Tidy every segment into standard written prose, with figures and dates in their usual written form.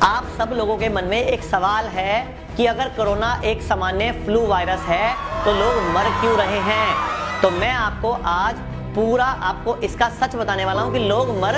आप सब लोगों के मन में एक सवाल है कि अगर कोरोना एक सामान्य फ्लू वायरस है तो लोग मर क्यों रहे हैं। तो मैं आपको आज पूरा आपको इसका सच बताने वाला हूं कि लोग मर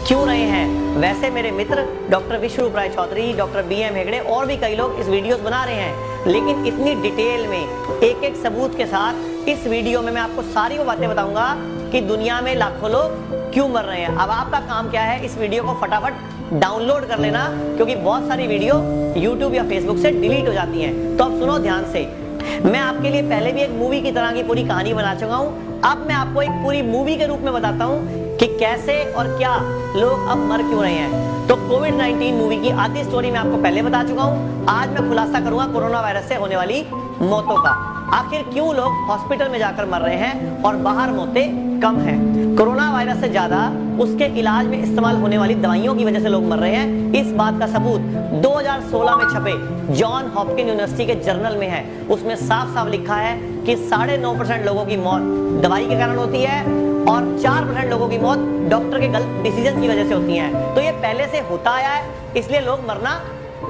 क्यों रहे हैं। वैसे मेरे मित्र डॉक्टर विश्वरूप राय चौधरी, डॉक्टर BM हेगड़े और भी कई लोग इस वीडियोस बना रहे हैं, लेकिन इतनी डिटेल में एक एक सबूत के साथ इस वीडियो में मैं आपको सारी वो बातें बताऊंगा कि दुनिया में लाखों लोग क्यों मर रहे हैं। अब आपका काम क्या है, इस वीडियो को फटाफट डाउनलोड कर लेना, क्योंकि बहुत सारी वीडियो YouTube या Facebook से डिलीट हो जाती हैं। तो अब सुनो ध्यान से, मैं आपके लिए पहले भी एक मूवी की तरह की पूरी कहानी बना चुका हूं। अब मैं आपको एक पूरी मूवी के रूप में बताता हूं कि कैसे और क्या लोग अब मर क्यों रहे हैं। तो कोविड-19 मूवी की आधी स्टोरी मैं आपको पहले बता चुका हूं। आज मैं खुलासा करूंगा कोरोना वायरस से होने वाली मौतों का। आखिर क्यों लोग हॉस्पिटल में जाकर मर रहे हैं और बाहर मौतें कम हैं। कोरोना वायरस से ज्यादा उसके इलाज में इस्तेमाल होने वाली दवाइयों की वजह से लोग मर रहे हैं। इस बात का सबूत 2016 में छपे जॉन हॉपकिंस यूनिवर्सिटी के जर्नल में है। उसमें साफ साफ लिखा है कि 9.5% लोगों की मौत दवाई के कारण होती है और 4% लोगों की मौत डॉक्टर के गलत डिसीजन की वजह से होती है। तो ये पहले से होता आया है, इसलिए लोग मरना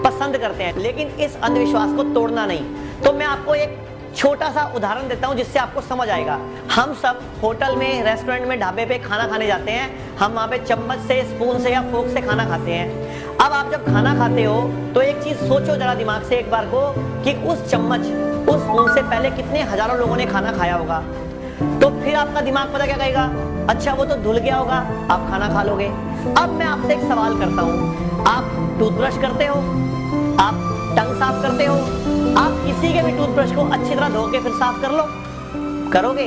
पसंद करते हैं, लेकिन इस अंधविश्वास को तोड़ना नहीं। तो मैं आपको एक छोटा सा उदाहरण देता हूं जिससे आपको समझ आएगा। हम सब होटल में, रेस्टोरेंट में, ढाबे पे खाना खाने जाते हैं। हम वहां पे चम्मच से, स्पून से या फोक से खाना खाते हैं। अब आप जब खाना खाते हो तो एक चीज सोचो जरा दिमाग से एक बार को कि उस चम्मच, उस स्पून से पहले कितने हजारों लोगों ने खाना खाया होगा। तो फिर आपका दिमाग पता क्या कहेगा, अच्छा वो तो धुल गया होगा, आप खाना खा लोगे। अब मैं आपसे एक सवाल करता हूं, आप टूथब्रश करते हो, आप टंग साफ करते हो, आप किसी के भी टूथब्रश को अच्छी तरह धो के फिर साफ कर लो, करोगे?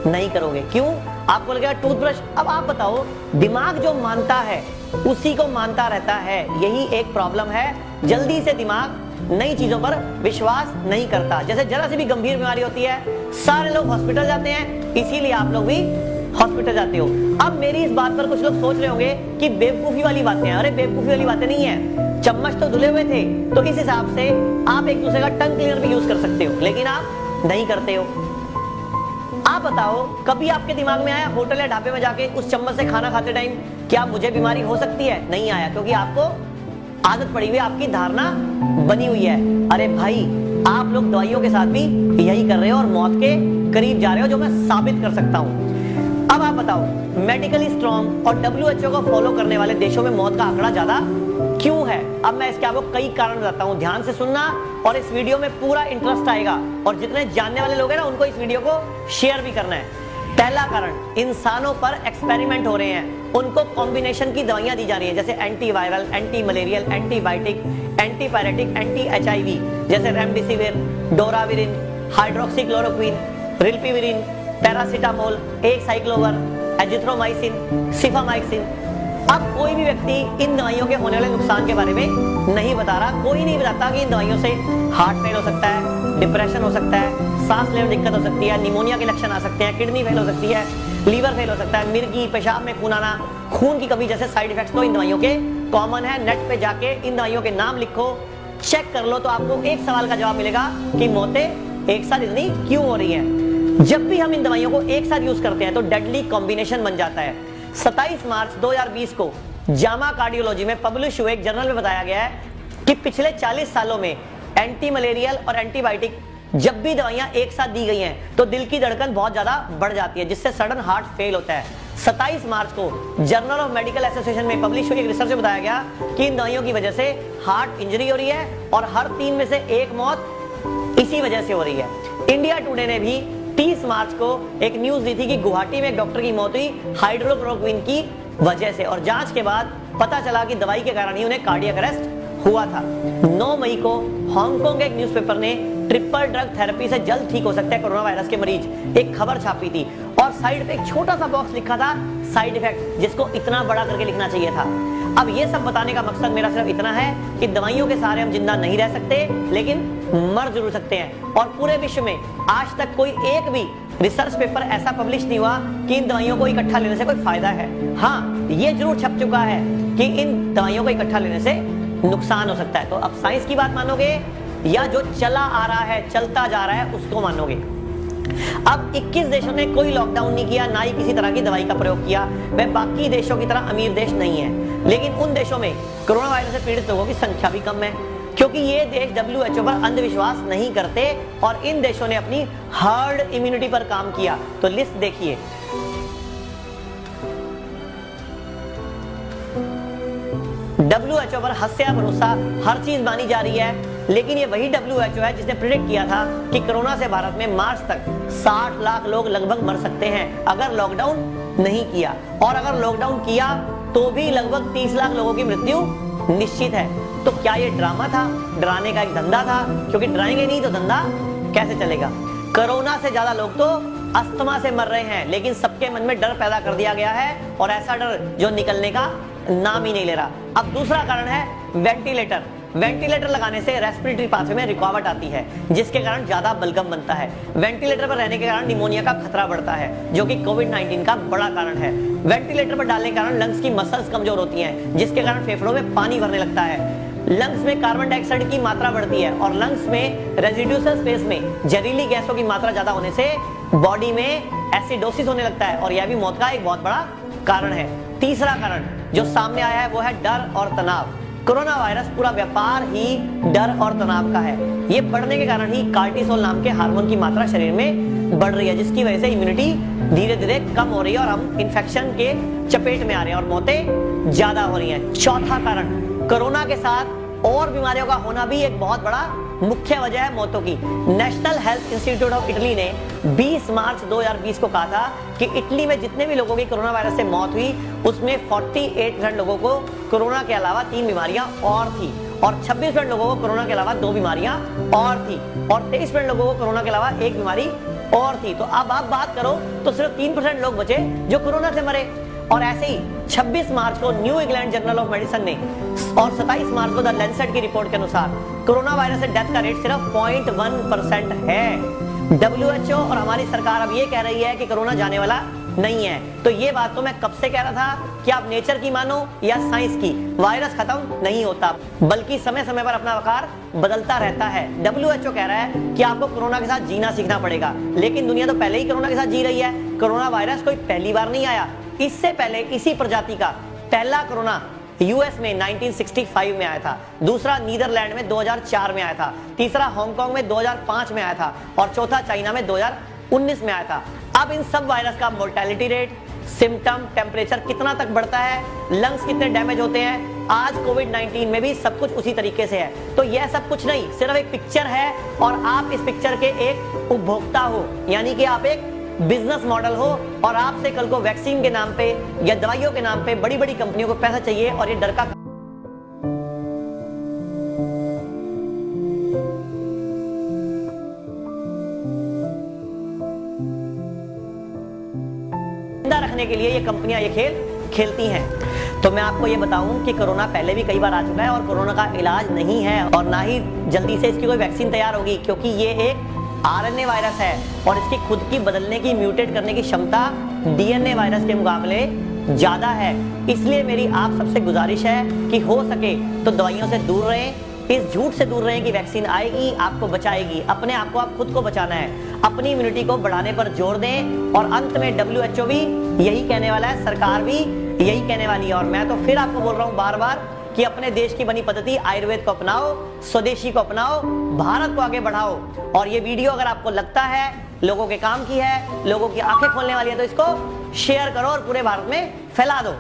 नहीं करोगे। क्यों? आपको लगेगा टूथब्रश। अब आप बताओ, दिमाग जो मानता है उसी को मानता रहता है। यही एक प्रॉब्लम है, जल्दी से दिमाग नई चीजों पर विश्वास नहीं करता। जैसे जरा सी भी गंभीर बीमारी होती है, सारे लोग हॉस्पिटल जाते हैं, इसीलिए आप लोग भी हॉस्पिटल जाते हो। अब मेरी इस बात पर कुछ लोग सोच रहे होंगे कि बेवकूफी वाली बातें हैं। अरे बेवकूफी वाली बातें नहीं है, चम्मच तो धुले हुए थे, तो इस हिसाब से आप एक दूसरे का टंग क्लीनर भी यूज कर सकते हो, लेकिन आप नहीं करते हो। आप बताओ, कभी आपके दिमाग में आया होटल या ढाबे में जाके उस चम्मच से खाना खाते टाइम क्या मुझे बीमारी हो सकती है? नहीं आया, क्योंकि आपको आदत पड़ी हुई, आपकी धारणा बनी हुई है। अरे भाई, आप लोग दवाइयों के साथ भी यही कर रहे हो और मौत के करीब जा रहे हो, जो मैं साबित कर सकता हूं। अब आप बताओ, मेडिकली स्ट्रॉन्ग और WHO को फॉलो करने वाले देशों में मौत का आंकड़ा ज्यादा क्यों है? अब मैं इसके आपको कई कारण बताता हूं, ध्यान से सुनना और इस वीडियो में पूरा इंटरेस्ट आएगा। और जितने जानने वाले लोग हैं ना, उनको इस वीडियो को शेयर भी करना है। पहला कारण, इंसानों पर एक्सपेरिमेंट हो रहे हैं, उनको कॉम्बिनेशन की दवाइयां दी जा रही है, जैसे antiviral, anti malarial, antibiotic, antipyretic, anti HIV, जैसे रेमडेसिविर, डोराविरिन, हाइड्रोक्सीक्लोरोक्विन, रिल्पिविरिन, पैरासीटामोल, एक साइक्लोवर, एजिथ्रोमाइसिन, सिफामाइसिन। अब कोई भी व्यक्ति इन दवाइयों के होने वाले नुकसान के बारे में नहीं बता रहा। कोई नहीं बताता कि इन दवाइयों से हार्ट फेल हो सकता है, डिप्रेशन हो सकता है, सांस लेने में दिक्कत हो सकती है, निमोनिया के लक्षण आ सकते हैं, किडनी फेल हो सकती है, लीवर फेल हो सकता है, मिर्गी, पेशाब में खून आना, खून की कमी जैसे साइड इफेक्ट्स तो इन दवाइयों के कॉमन है। नेट पे जाके इन दवाइयों के नाम लिखो, चेक कर लो, तो आपको एक सवाल का जवाब मिलेगा कि मौतें एक साथ इतनी क्यों हो रही है। जब भी हम इन दवाइयों को एक साथ यूज करते हैं तो डेडली कॉम्बिनेशन बन जाता है। 27 मार्च 2020 को जामा कार्डियोलॉजी में पब्लिश हुए एक जर्नल में बताया गया है कि पिछले 40 सालों में एंटी मलेरियल और एंटीबायोटिक जब भी दवाइयां एक साथ दी गई हैं तो दिल की धड़कन बहुत ज्यादा बढ़ जाती है, जिससे सडन हार्ट फेल होता है। 27 मार्च को जर्नल ऑफ मेडिकल एसोसिएशन में पब्लिश हुई एक रिसर्च में बताया गया कि इन दवाइयों की वजह से हार्ट इंजरी हो रही है और हर 3 में से 1 मौत इसी वजह से हो रही है। इंडिया टुडे ने भी 30 मार्च को एक न्यूज दी थी कि गुवाहाटी में एक डॉक्टर की मौत हुई हाइड्रोक्लोरोक्विन की वजह से, और जांच के बाद पता चला कि दवाई के कारण ही उन्हें कार्डियक अरेस्ट हुआ था। 9 मई को हांगकांग के एक न्यूज़पेपर ने ट्रिपल ड्रग थेरेपी से जल्द ठीक हो सकता है कोरोना वायरस के मरीज, एक खबर छापी थी और साइड पे एक छोटा सा बॉक्स लिखा था साइड इफेक्ट, जिसको इतना बड़ा करके लिखना चाहिए था। अब ये सब बताने का मकसद मेरा सिर्फ इतना है कि दवाइयों के सहारे हम जिंदा नहीं रह सकते, लेकिन मर जरूर सकते हैं। और पूरे विश्व में आज तक कोई एक भी रिसर्च पेपर ऐसा पब्लिश नहीं हुआ कि इन दवाइयों को इकट्ठा लेने से कोई फायदा है। हाँ, ये जरूर छप चुका है कि इन दवाइयों को इकट्ठा लेने से नुकसान हो सकता है। तो अब साइंस की बात मानोगे या जो चला आ रहा है, चलता जा रहा है, उसको मानोगे? अब 21 देशों ने कोई लॉकडाउन नहीं किया, ना ही किसी तरह की दवाई का प्रयोग किया। वह बाकी देशों की तरह अमीर देश नहीं है, लेकिन उन देशों में कोरोना वायरस से पीड़ित लोगों की संख्या भी कम है, क्योंकि ये देश WHO पर अंधविश्वास नहीं करते और इन देशों ने अपनी हर्ड इम्यूनिटी पर काम किया। तो लिस्ट देखिए, WHO पर हत्या भरोसा हर चीज मानी जा रही है, लेकिन ये वही WHO है जिसने प्रेडिक्ट किया था कि कोरोना से भारत में मार्च तक 60 लाख लोग लगभग मर सकते हैं अगर लॉकडाउन नहीं किया, और अगर लॉकडाउन किया तो भी लगभग 30 लाख लोगों की मृत्यु निश्चित है। तो क्या ये ड्रामा था, डराने का एक धंधा था? क्योंकि डराएंगे नहीं तो धंधा कैसे चलेगा? कोरोना से ज्यादा लोग तो अस्थमा से मर रहे हैं, लेकिन सबके मन में डर पैदा कर दिया गया है, और ऐसा डर जो निकलने का नाम ही नहीं ले रहा। अब दूसरा कारण है वेंटिलेटर। वेंटिलेटर लगाने से रेस्पिरेटरी पाथवे में रुकावट आती है, जिसके कारण ज्यादा बलगम बनता है। वेंटिलेटर पर रहने के कारण निमोनिया का खतरा बढ़ता है, जो कि कोविड-19 का बड़ा कारण है। वेंटिलेटर पर डालने के कारण लंग्स की मसल्स कमजोर होती हैं, जिसके कारण फेफड़ों में पानी भरने लगता है। लंग्स में कार्बन डाइऑक्साइड की मात्रा बढ़ती है, और लंग्स में रेजिड्यूअल स्पेस में जहरीली गैसों की मात्रा ज्यादा होने से बॉडी में एसिडोसिस होने लगता है, और यह भी मौत का एक बहुत बड़ा कारण है। तीसरा कारण जो सामने आया है वो है डर और तनाव। कोरोना वायरस पूरा व्यापार ही डर और तनाव का है। ये बढ़ने के कारण ही कार्टिसोल नाम के हार्मोन की मात्रा शरीर में बढ़ रही है, जिसकी वजह से इम्यूनिटी धीरे धीरे कम हो रही है और हम इन्फेक्शन के चपेट में आ रहे हैं और मौतें ज्यादा हो रही हैं। चौथा कारण, कोरोना के साथ और बीमारियों का होना भी एक बहुत बड़ा मुख्य वजह है मौतों की। National health institute of Italy ने 20 मार्च 2020 को कहा था कि इटली में जितने भी लोगों की कोरोना वायरस से मौत हुई, उसमें 48% लोगों को कोरोना के अलावा 3 बीमारियां और थी, और 26% लोगों को कोरोना के अलावा 2 बीमारियां और थी, और 23% लोगों को कोरोना के अलावा 1 बीमारी और थी। तो अब आप बात करो तो सिर्फ 3% लोग बचे जो कोरोना से मरे। और ऐसे ही 26 मार्च को new England journal of medicine ने और 27 मार्च को द लैंसेट की रिपोर्ट के अनुसार कोरोना वायरस से डेथ का रेट सिर्फ 0.1% है। WHO और हमारी सरकार अब ये कह रही है कि कोरोना जाने वाला नहीं है। तो ये बात तो मैं कब से कह रहा था कि आप नेचर की मानो या साइंस की, वायरस खत्म नहीं होता, बल्कि समय समय पर अपना आकार बदलता रहता है। WHO कह रहा है कि आपको कोरोना के साथ जीना सीखना पड़ेगा, लेकिन दुनिया तो पहले ही कोरोना के साथ जी रही है। कोरोना वायरस कोई पहली बार नहीं आया, इससे पहले इसी प्रजाति का पहला कोरोना यूएस में 1965 में आया था, दूसरा नीदरलैंड में 2004 में आया था, तीसरा हांगकांग में 2005 में आया था, और चौथा चाइना में 2019 में आया था। अब इन सब वायरस का मोर्टेलिटी रेट, सिम्टम, टेम्परेचर कितना तक बढ़ता है, लंग्स कितने डैमेज होते हैं, आज कोविड-19 में भी सब कुछ उसी तरीके से है। तो यह सब कुछ नहीं, सिर्फ एक पिक्चर है, और आप इस पिक्चर के एक उपभोक्ता हो, यानी कि आप एक बिजनेस मॉडल हो, और आपसे कल को वैक्सीन के नाम पे या दवाइयों के नाम पे बड़ी बड़ी कंपनियों को पैसा चाहिए, और ये डर का रखने के लिए ये कंपनियां ये खेल खेलती हैं। तो मैं आपको ये बताऊं कि कोरोना पहले भी कई बार आ चुका है, और कोरोना का इलाज नहीं है, और ना ही जल्दी से इसकी कोई वैक्सीन तैयार होगी, क्योंकि ये एक RNA वायरस है, और इसकी खुद की बदलने की, म्यूटेट करने की क्षमता DNA वायरस के मुकाबले ज्यादा है। इसलिए मेरी आप सबसे गुजारिश है कि हो सके तो दवाइयों से दूर रहें, इस झूठ से दूर रहें कि वैक्सीन आएगी आपको बचाएगी। अपने आप को, आप खुद को बचाना है, अपनी इम्यूनिटी को बढ़ाने पर जोर दें। और अंत में WHO भी यही कहने वाला है, सरकार भी यही कहने वाली है, और मैं तो फिर आपको बोल रहा हूं बार बार कि अपने देश की बनी पद्धति आयुर्वेद को अपनाओ, स्वदेशी को अपनाओ, भारत को आगे बढ़ाओ। और ये वीडियो अगर आपको लगता है लोगों के काम की है, लोगों की आंखें खोलने वाली है, तो इसको शेयर करो और पूरे भारत में फैला दो।